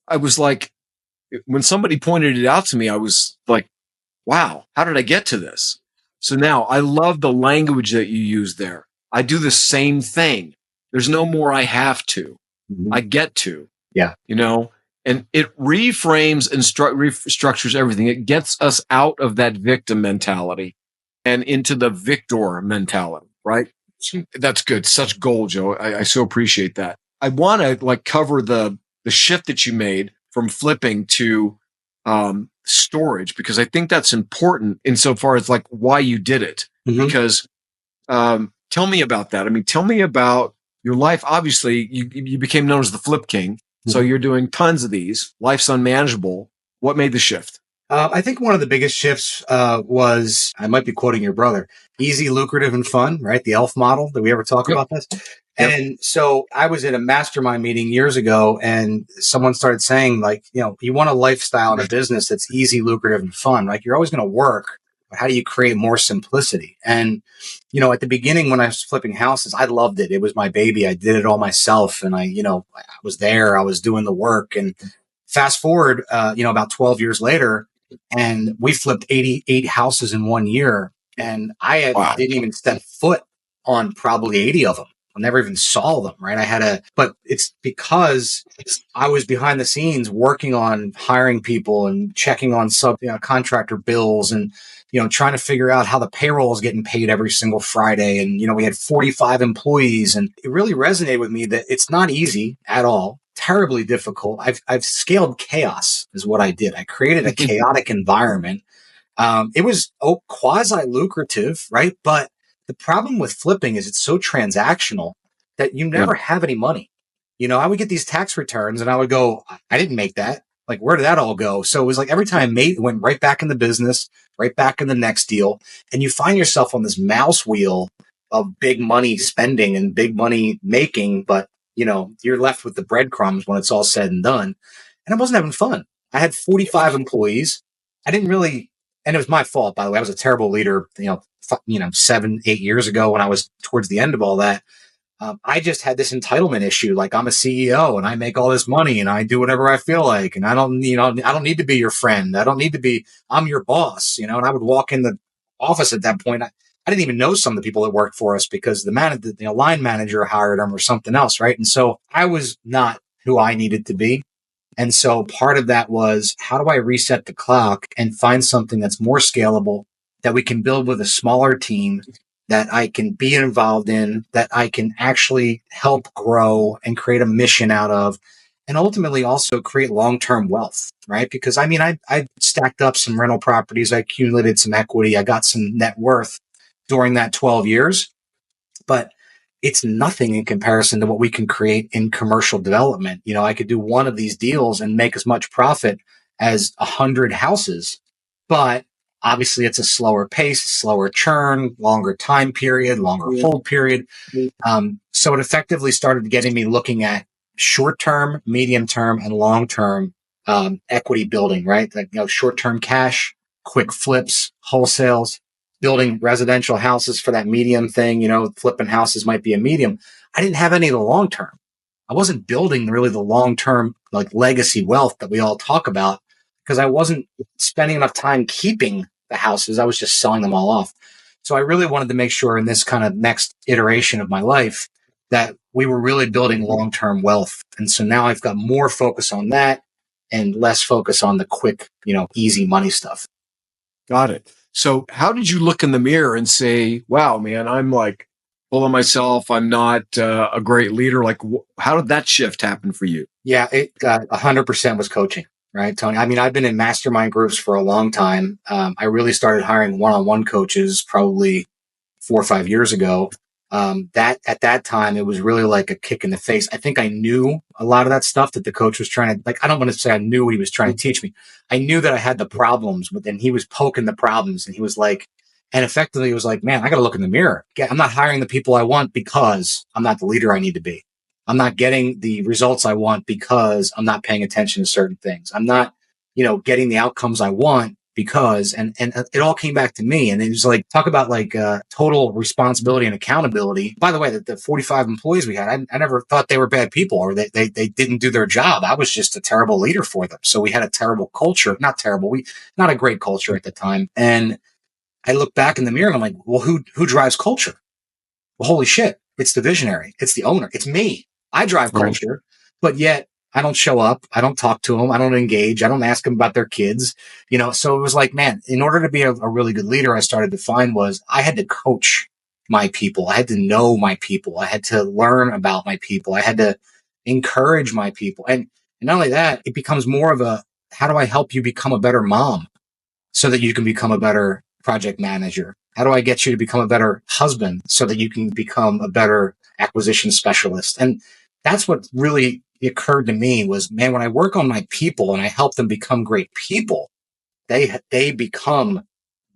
S2: I was like, when somebody pointed it out to me, I was like, wow, how did I get to this? So now I love the language that you use there. I do the same thing. There's no more I have to.
S3: Mm-hmm.
S2: I get to.
S3: Yeah.
S2: And it reframes and restructures everything. It gets us out of that victim mentality and into the victor mentality, right? That's good. Such gold, Joe. I so appreciate that. I want to cover the the shift that you made from flipping to storage, because I think that's important insofar as like why you did it.
S3: Mm-hmm.
S2: Because tell me about that. I mean, tell me about your life. Obviously, you became known as the Flip King. So you're doing tons of these. Life's unmanageable. What made the shift?
S3: I think one of the biggest shifts was, I might be quoting your brother, easy, lucrative, and fun, right? The ELF model. Did we ever talk about this? Yep. And so I was at a mastermind meeting years ago, and someone started saying, like, you want a lifestyle and a business that's easy, lucrative, and fun. Like, you're always going to work, but how do you create more simplicity? And, at the beginning when I was flipping houses, I loved it. It was my baby. I did it all myself. And I was there. I was doing the work. And fast forward, about 12 years later, and we flipped 88 houses in 1 year. And I didn't even step foot on probably 80 of them. I never even saw them, right? But it's because I was behind the scenes working on hiring people and checking on contractor bills and, trying to figure out how the payroll is getting paid every single Friday. And, we had 45 employees, and it really resonated with me that it's not easy at all. Terribly difficult. I've scaled chaos is what I did. I created a chaotic environment. It was quasi lucrative, right? But the problem with flipping is it's so transactional that you never have any money. I would get these tax returns and I would go, I didn't make that. Like, where did that all go? So it was like every time I made, it went right back in the business, right back in the next deal. And you find yourself on this mouse wheel of big money spending and big money making, but you're left with the breadcrumbs when it's all said and done. And I wasn't having fun. I had 45 employees. I didn't really, and it was my fault, by the way. I was a terrible leader, 7, 8 years ago when I was towards the end of all that. I just had this entitlement issue. Like, I'm a CEO and I make all this money and I do whatever I feel like. And I don't need to be your friend. I'm your boss, and I would walk in the office at that point. I didn't even know some of the people that worked for us because the line manager hired them or something else. Right. And so I was not who I needed to be. And so part of that was, how do I reset the clock and find something that's more scalable, that we can build with a smaller team, that I can be involved in, that I can actually help grow and create a mission out of, and ultimately also create long-term wealth, right? Because I stacked up some rental properties. I accumulated some equity. I got some net worth during that 12 years, but it's nothing in comparison to what we can create in commercial development. I could do one of these deals and make as much profit as 100 houses, but obviously it's a slower pace, slower churn, longer time period, longer hold period. So it effectively started getting me looking at short-term, medium-term, and long-term equity building, right? Like, short-term cash, quick flips, wholesales, building residential houses for that medium thing. Flipping houses might be a medium. I didn't have any of the long-term. I wasn't building really the long-term, like, legacy wealth that we all talk about, because I wasn't spending enough time keeping the houses. I was just selling them all off. So I really wanted to make sure in this kind of next iteration of my life that we were really building long-term wealth. And so now I've got more focus on that and less focus on the quick, easy money stuff.
S2: Got it. So how did you look in the mirror and say, wow, man, I'm like full of myself. I'm not a great leader. Like, how did that shift happen for you?
S3: Yeah, it 100% was coaching, right, Tony? I've been in mastermind groups for a long time. I really started hiring one-on-one coaches probably 4 or 5 years ago. That at that time, it was really like a kick in the face. I think I knew a lot of that stuff that the coach was trying to, like, I don't want to say I knew what he was trying to teach me. I knew that I had the problems, but then he was poking the problems, and he was like, and effectively it was like, man, I got to look in the mirror. I'm not hiring the people I want because I'm not the leader I need to be. I'm not getting the results I want because I'm not paying attention to certain things. I'm not, getting the outcomes I want because, and it all came back to me. And it was like, talk about like total responsibility and accountability. By the way, the 45 employees we had, I never thought they were bad people or they didn't do their job. I was just a terrible leader for them. So we had a terrible culture, not terrible. Not a great culture at the time. And I look back in the mirror and I'm like, well, who drives culture? Well, holy shit. It's the visionary. It's the owner. It's me. I drive culture, but yet I don't show up. I don't talk to them. I don't engage. I don't ask them about their kids, so it was like, man, in order to be a really good leader, I started to find was I had to coach my people. I had to know my people. I had to learn about my people. I had to encourage my people. And And not only that, it becomes more of a, how do I help you become a better mom so that you can become a better project manager? How do I get you to become a better husband so that you can become a better acquisition specialist? And that's what really occurred to me was, man, when I work on my people and I help them become great people, they become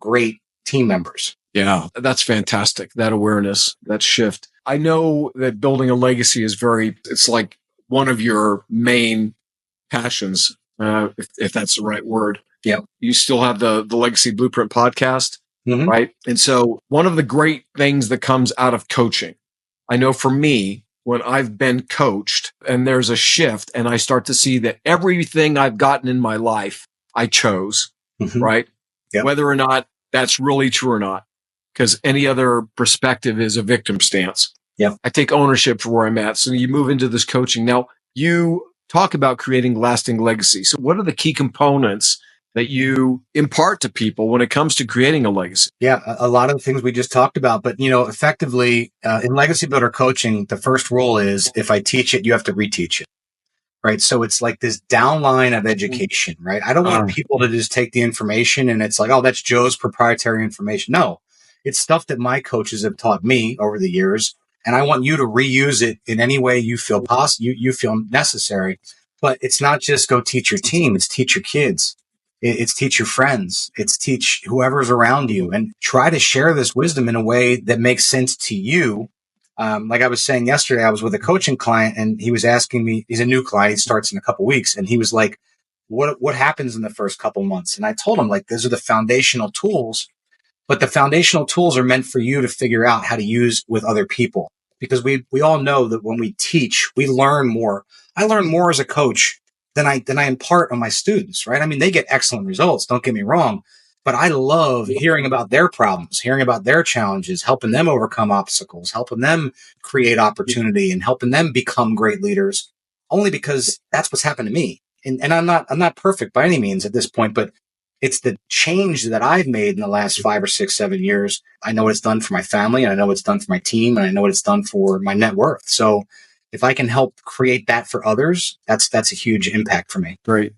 S3: great team members.
S2: Yeah, that's fantastic. That awareness, that shift. I know that building a legacy is it's like one of your main passions, if that's the right word.
S3: Yeah.
S2: You still have the Legacy Blueprint podcast, right? And so one of the great things that comes out of coaching, I know for me, when I've been coached and there's a shift and I start to see that everything I've gotten in my life, I chose, right?
S3: Yep.
S2: Whether or not that's really true or not, because any other perspective is a victim stance.
S3: Yeah.
S2: I take ownership for where I'm at. So you move into this coaching. Now, you talk about creating lasting legacy. So what are the key components that you impart to people when it comes to creating a legacy?
S3: Yeah, a lot of the things we just talked about, but effectively in legacy builder coaching, the first rule is if I teach it, you have to reteach it. Right. So it's like this downline of education, right? I don't want people to just take the information and it's like, oh, that's Joe's proprietary information. No, it's stuff that my coaches have taught me over the years. And I want you to reuse it in any way you feel possible, you feel necessary. But it's not just go teach your team. It's teach your kids. It's teach your friends. It's teach whoever's around you, and try to share this wisdom in a way that makes sense to you. Like I was saying yesterday, I was with a coaching client and he was asking me, he's a new client, he starts in a couple of weeks. And he was like, what happens in the first couple months? And I told him, like, those are the foundational tools, but the foundational tools are meant for you to figure out how to use with other people. Because we all know that when we teach, we learn more. I learn more as a coach than I impart on my students, right? I mean, they get excellent results. Don't get me wrong. But I love hearing about their problems, hearing about their challenges, helping them overcome obstacles, helping them create opportunity and helping them become great leaders, only because that's what's happened to me. And I'm not perfect by any means at this point, but it's the change that I've made in the last 5 or 6, 7 years. I know what it's done for my family, and I know what it's done for my team, and I know what it's done for my net worth. So if I can help create that for others, that's a huge impact for me.
S2: Great.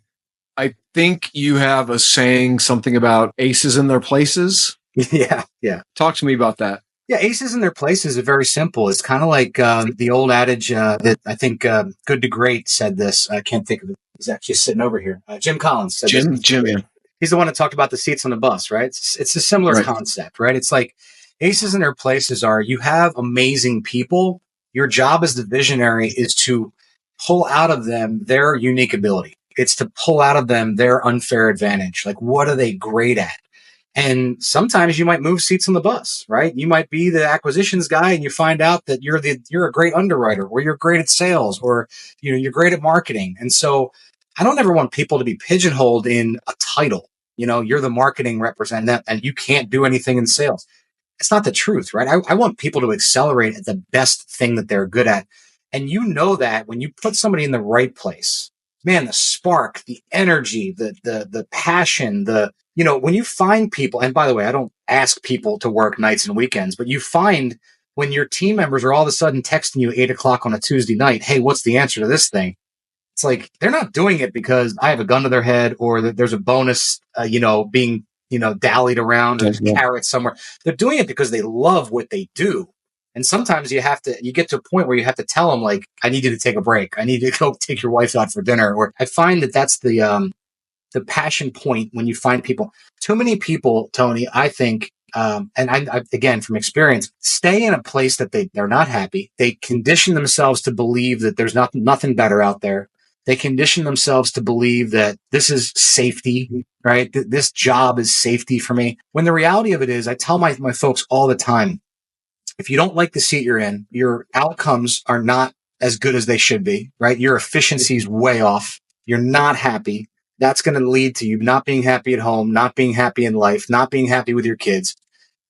S2: I think you have a saying, something about aces in their places.
S3: Yeah.
S2: Talk to me about that.
S3: Yeah, aces in their places are very simple. It's kind of like the old adage that I think Good to Great said this. I can't think of it. He's actually sitting over here. Jim Collins said this.
S2: Jim, yeah.
S3: He's the one that talked about the seats on the bus, right? It's a similar concept, right? It's like aces in their places are, you have amazing people. Your job as the visionary is to pull out of them their unique ability. It's to pull out of them their unfair advantage. Like, what are they great at? And sometimes you might move seats on the bus, right? You might be the acquisitions guy and you find out that you're a great underwriter, or you're great at sales, or you're great at marketing. And so I don't ever want people to be pigeonholed in a title. You're the marketing representative and you can't do anything in sales. It's not the truth, right? I want people to accelerate at the best thing that they're good at. And that when you put somebody in the right place, man, the spark, the energy, the passion, when you find people, and by the way, I don't ask people to work nights and weekends, but you find when your team members are all of a sudden texting you 8:00 on a Tuesday night, hey, what's the answer to this thing? It's like, they're not doing it because I have a gun to their head or that there's a bonus, being, dallied around, or there's carrots somewhere. They're doing it because they love what they do. And sometimes you get to a point where you have to tell them, like, I need you to take a break. I need you to go take your wife out for dinner. Or I find that that's the passion point when you find people. Too many people, Tony, I think, and I again, from experience, stay in a place that they're not happy. They condition themselves to believe that there's nothing better out there. They condition themselves to believe that this is safety, right? This job is safety for me. When the reality of it is, I tell my folks all the time, if you don't like the seat you're in, your outcomes are not as good as they should be, right? Your efficiency is way off. You're not happy. That's going to lead to you not being happy at home, not being happy in life, not being happy with your kids.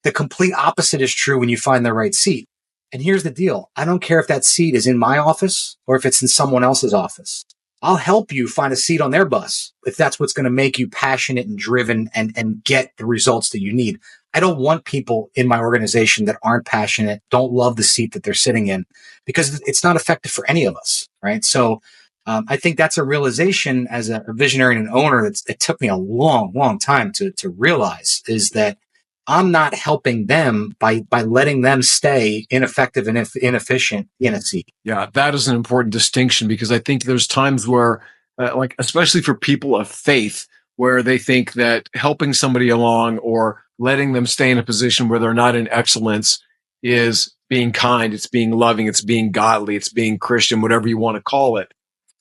S3: The complete opposite is true when you find the right seat. And here's the deal. I don't care if that seat is in my office or if it's in someone else's office. I'll help you find a seat on their bus if that's what's going to make you passionate and driven and get the results that you need. I don't want people in my organization that aren't passionate, don't love the seat that they're sitting in, because it's not effective for any of us, right? So I think that's a realization as a visionary and an owner it took me a long, long time to realize, is that I'm not helping them by letting them stay ineffective and inefficient in a seat.
S2: Yeah, that is an important distinction, because I think there's times where, like, especially for people of faith, where they think that helping somebody along or letting them stay in a position where they're not in excellence is being kind, it's being loving, it's being godly, it's being Christian, whatever you want to call it.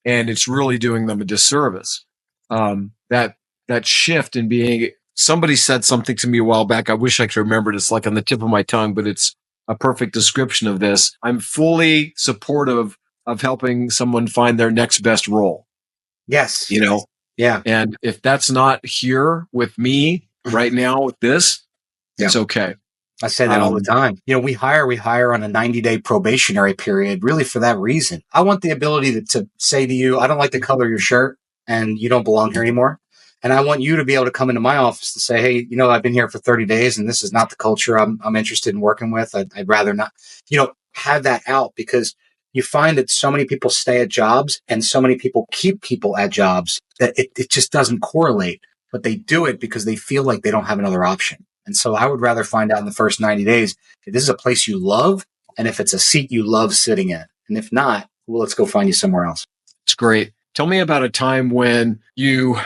S2: And it's really doing them a disservice. That shift in being, somebody said something to me a while back. I wish I could remember it. It's like on the tip of my tongue, but it's a perfect description of this. I'm fully supportive of helping someone find their next best role.
S3: Yes.
S2: Yeah. And if that's not here with me right now with this, it's okay.
S3: I say that all the time. We hire on a 90-day probationary period, really for that reason. I want the ability to say to you, I don't like the color of your shirt and you don't belong here anymore. And I want you to be able to come into my office to say, hey, I've been here for 30 days and this is not the culture I'm interested in working with. I'd rather not, have that out, because you find that so many people stay at jobs and so many people keep people at jobs that it just doesn't correlate. But they do it because they feel like they don't have another option. And so I would rather find out in the first 90 days if this is a place you love and if it's a seat you love sitting in. And if not, well, let's go find you somewhere else.
S2: It's great. Tell me about a time when you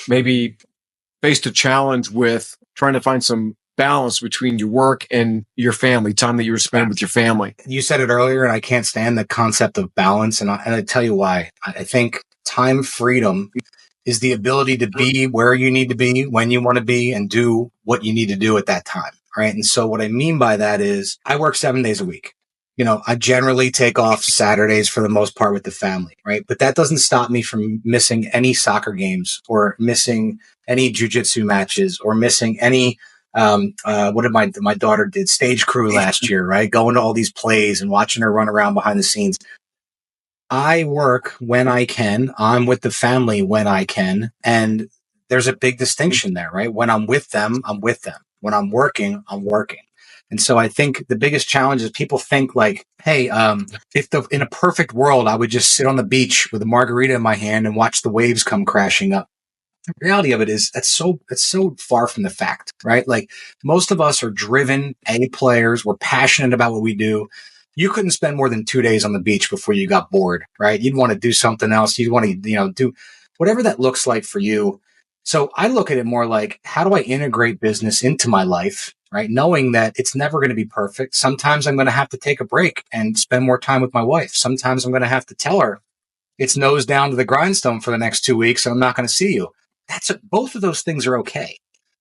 S2: maybe faced a challenge with trying to find some balance between your work and your family, time that you were spending with your family.
S3: You said it earlier, and I can't stand the concept of balance. And I tell you why. I think time freedom is the ability to be where you need to be, when you want to be, and do what you need to do at that time. Right. And so what I mean by that is I work 7 days a week. I generally take off Saturdays for the most part with the family. Right. But that doesn't stop me from missing any soccer games or missing any jujitsu matches or missing any, what did my daughter did stage crew last year, right? Going to all these plays and watching her run around behind the scenes. I work when I can. I'm with the family when I can. And there's a big distinction there, right? When I'm with them, I'm with them. When I'm working, I'm working. And so I think the biggest challenge is people think like, hey, if in a perfect world, I would just sit on the beach with a margarita in my hand and watch the waves come crashing up. The reality of it is that's so far from the fact, right? Like most of us are driven A players. We're passionate about what we do. You couldn't spend more than 2 days on the beach before you got bored, right? You'd want to do something else. You'd want to, do whatever that looks like for you. So I look at it more like, how do I integrate business into my life, right? Knowing that it's never going to be perfect. Sometimes I'm going to have to take a break and spend more time with my wife. Sometimes I'm going to have to tell her it's nose down to the grindstone for the next 2 weeks and I'm not going to see you. Both of those things are okay.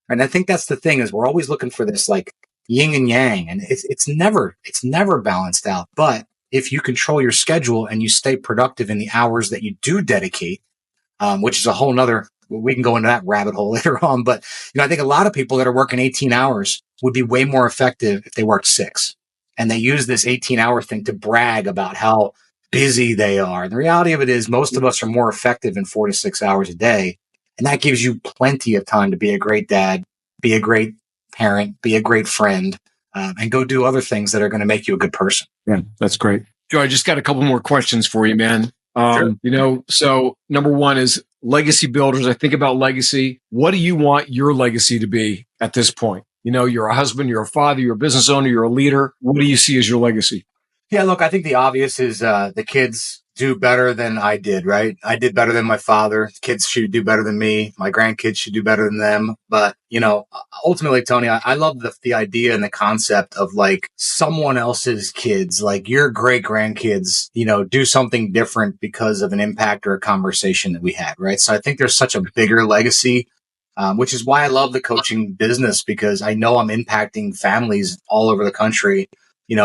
S3: And I think that's the thing, is we're always looking for this like yin and yang, and it's never balanced out. But if you control your schedule and you stay productive in the hours that you do dedicate, which is a whole nother, we can go into that rabbit hole later on. But, I think a lot of people that are working 18 hours would be way more effective if they worked 6, and they use this 18-hour thing to brag about how busy they are. And the reality of it is most of us are more effective in 4 to 6 hours a day. And that gives you plenty of time to be a great dad, be a great parent, be a great friend, and go do other things that are going to make you a good person.
S2: Yeah, that's great. Joe, I just got a couple more questions for you, man.
S3: Sure.
S2: So number one is legacy builders. I think about legacy. What do you want your legacy to be at this point? You're a husband, you're a father, you're a business owner, you're a leader. What do you see as your legacy?
S3: Yeah, look, I think the obvious is the kids do better than I did, right? I did better than my father. Kids should do better than me. My grandkids should do better than them. But, ultimately, Tony, I love the idea and the concept of like someone else's kids, like your great grandkids, do something different because of an impact or a conversation that we had, right? So I think there's such a bigger legacy, which is why I love the coaching business, because I know I'm impacting families all over the country,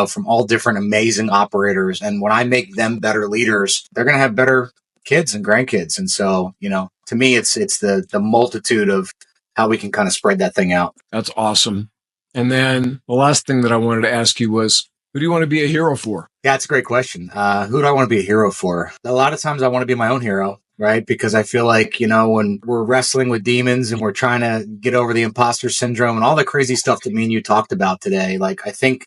S3: from all different amazing operators. And when I make them better leaders, they're going to have better kids and grandkids. And so, to me, it's the multitude of how we can kind of spread that thing out.
S2: That's awesome. And then the last thing that I wanted to ask you was, who do you want to be a hero for?
S3: Yeah, that's a great question. Who do I want to be a hero for? A lot of times I want to be my own hero, right? Because I feel like, when we're wrestling with demons and we're trying to get over the imposter syndrome and all the crazy stuff that me and you talked about today, like I think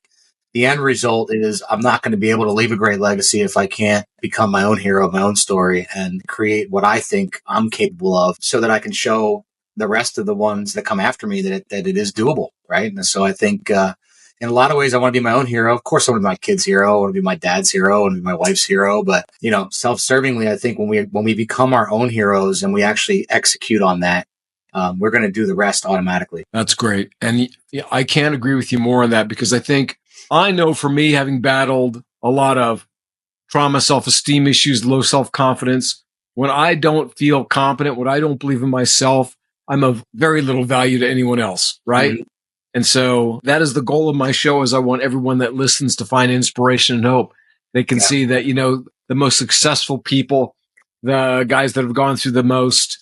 S3: the end result is I'm not going to be able to leave a great legacy if I can't become my own hero, my own story, and create what I think I'm capable of so that I can show the rest of the ones that come after me that it is doable, right? And so I think in a lot of ways, I want to be my own hero. Of course, I want to be my kid's hero. I want to be my dad's hero. I want to be my wife's hero. But, self-servingly, I think when we become our own heroes and we actually execute on that, we're going to do the rest automatically.
S2: That's great. And I can't agree with you more on that, because I know for me, having battled a lot of trauma, self-esteem issues, low self-confidence, when I don't feel confident, when I don't believe in myself, I'm of very little value to anyone else, right? Mm-hmm. And so that is the goal of my show, is I want everyone that listens to find inspiration and hope. They can see that, the most successful people, the guys that have gone through the most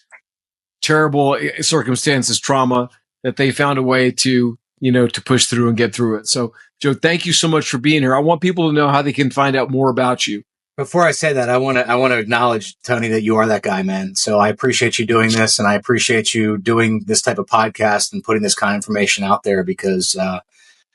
S2: terrible circumstances, trauma, that they found a way to push through and get through it. So, Joe, thank you so much for being here. I want people to know how they can find out more about you.
S3: Before I say that, I want to acknowledge, Tony, that you are that guy, man. So I appreciate you doing this, and I appreciate you doing this type of podcast and putting this kind of information out there, because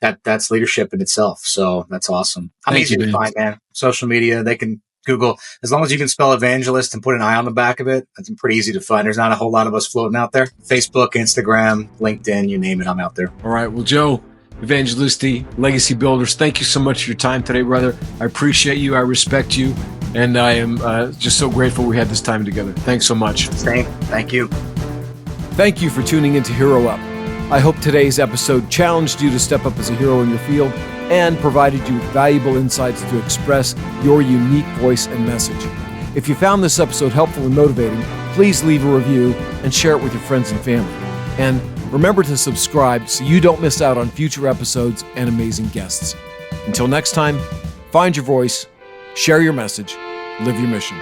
S3: that's leadership in itself. So that's awesome. I'm easy to find, man. Social media, they can Google, as long as you can spell evangelist and put an I on the back of it, that's pretty easy to find. There's not a whole lot of us floating out there. Facebook, Instagram, LinkedIn, you name it, I'm out there.
S2: All right. Well, Joe Evangelisti, Legacy Builders, thank you so much for your time today, brother. I appreciate you. I respect you. And I am just so grateful we had this time together. Thanks so much.
S3: Same. Thank you.
S2: Thank you for tuning into Hero Up. I hope today's episode challenged you to step up as a hero in your field and provided you with valuable insights to express your unique voice and message. If you found this episode helpful and motivating, please leave a review and share it with your friends and family. And remember to subscribe so you don't miss out on future episodes and amazing guests. Until next time, find your voice, share your message, live your mission.